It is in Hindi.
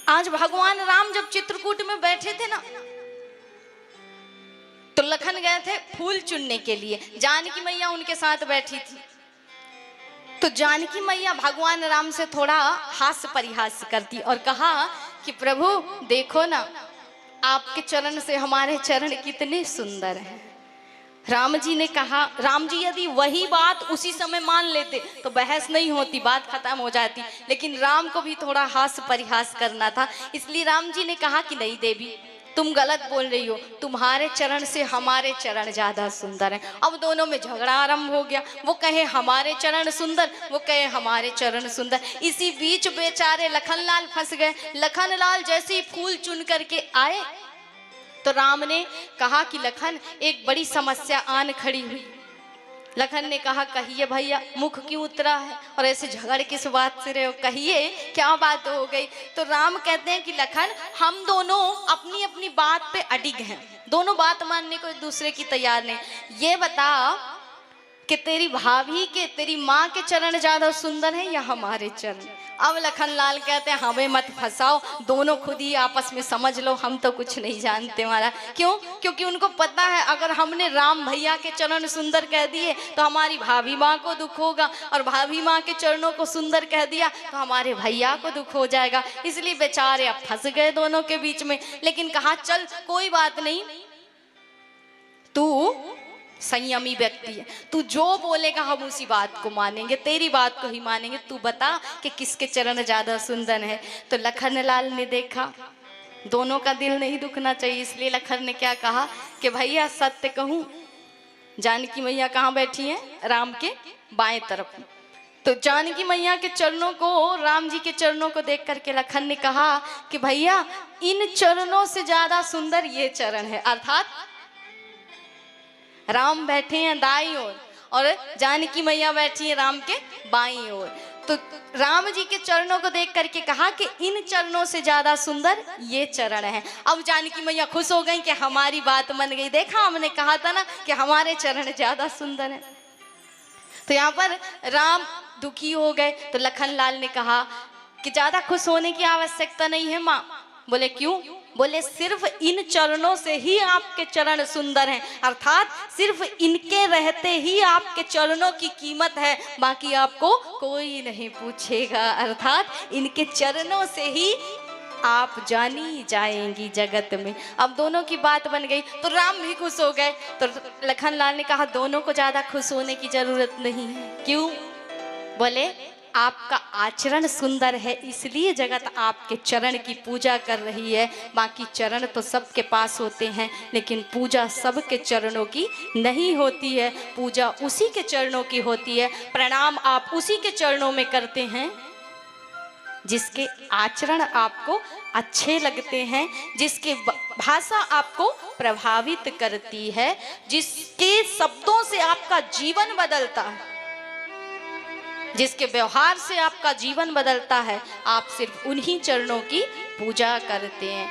आज भगवान राम जब चित्रकूट में बैठे थे ना, तो लखन गए थे फूल चुनने के लिए। जानकी मैया उनके साथ बैठी थी। तो जानकी मैया भगवान राम से थोड़ा हास्य परिहास करती और कहा कि प्रभु देखो ना, आपके चरण से हमारे चरण कितने सुंदर हैं। राम जी ने कहा, राम जी यदि वही बात उसी समय मान लेते तो बहस नहीं होती, बात खत्म हो जाती, लेकिन राम को भी थोड़ा हास्य परिहास करना था। इसलिए राम जी ने कहा कि नहीं देवी, तुम गलत बोल रही हो, तुम्हारे चरण से हमारे चरण ज्यादा सुंदर हैं। अब दोनों में झगड़ा आरंभ हो गया। वो कहे हमारे चरण सुंदर, वो कहे हमारे चरण सुंदर। इसी बीच बेचारे लखनलाल फंस गए। लखनलाल जैसे ही फूल चुन करके आए तो राम ने कहा कि लखन, एक बड़ी समस्या आन खड़ी हुई। लखन ने कहा कहिए भैया, मुख क्यों उतरा है और ऐसे झगड़ किस बात से रहे हो, कहिए क्या बात हो गई। तो राम कहते हैं कि लखन, हम दोनों अपनी अपनी बात पे अडिग हैं, दोनों बात मानने को एक दूसरे की तैयार नहीं। ये बता कि तेरी भाभी के, तेरी माँ के चरण ज्यादा सुंदर हैं या हमारे चरण। अब लखनलाल कहते हैं हमें मत फंसाओ, दोनों खुद ही आपस में समझ लो, हम तो कुछ नहीं जानते महाराज। क्यों? क्योंकि उनको पता है अगर हमने राम भैया के चरण सुंदर कह दिए तो हमारी भाभी माँ को दुख होगा, और भाभी माँ के चरणों को सुंदर कह दिया तो हमारे भैया को दुख हो जाएगा। इसलिए बेचारे अब फंस गए दोनों के बीच में। लेकिन कहा चल कोई बात नहीं, तू संयमी व्यक्ति है, तू जो बोलेगा हम उसी बात को मानेंगे, तेरी बात को ही मानेंगे। तू बता कि किसके चरण ज्यादा सुंदर है। तो लखनलाल ने देखा दोनों का दिल नहीं दुखना चाहिए, इसलिए लखन ने क्या कहा कि भैया सत्य कहूं, जानकी मैया कहाँ बैठी हैं? राम के बाएं तरफ। तो जानकी मैया के चरणों को, राम जी के चरणों को देख करके लखन ने कहा कि भैया इन चरणों से ज्यादा सुंदर ये चरण है। अर्थात राम बैठे हैं दाईं ओर और जानकी मैया बैठी है राम के बाईं ओर। तो राम जी के चरणों को देख करके कहा कि इन चरणों से ज्यादा सुंदर ये चरण है। अब जानकी मैया खुश हो गई कि हमारी बात मान गई, देखा हमने कहा था ना कि हमारे चरण ज्यादा सुंदर है। तो यहाँ पर राम दुखी हो गए। तो लखनलाल ने कहा कि ज्यादा खुश होने की आवश्यकता नहीं है माँ। बोले क्यों? बोले सिर्फ इन चरणों से ही आपके चरण सुंदर हैं, अर्थात सिर्फ इनके रहते ही आपके चरणों की कीमत है, बाकी आपको कोई नहीं पूछेगा। अर्थात इनके चरणों से ही आप जानी जाएंगी जगत में। अब दोनों की बात बन गई तो राम भी खुश हो गए। तो लखनलाल ने कहा दोनों को ज्यादा खुश होने की जरूरत नहीं है। क्यों? बोले आपका आचरण सुंदर है, इसलिए जगत आपके चरण की पूजा कर रही है। बाकी चरण तो सबके पास होते हैं, लेकिन पूजा सबके चरणों की नहीं होती है। पूजा उसी के चरणों की होती है, प्रणाम आप उसी के चरणों में करते हैं जिसके आचरण आपको अच्छे लगते हैं, जिसके भाषा आपको प्रभावित करती है, जिसके शब्दों से आपका जीवन बदलता है, जिसके व्यवहार से आपका जीवन बदलता है। आप सिर्फ उन्हीं चरणों की पूजा करते हैं।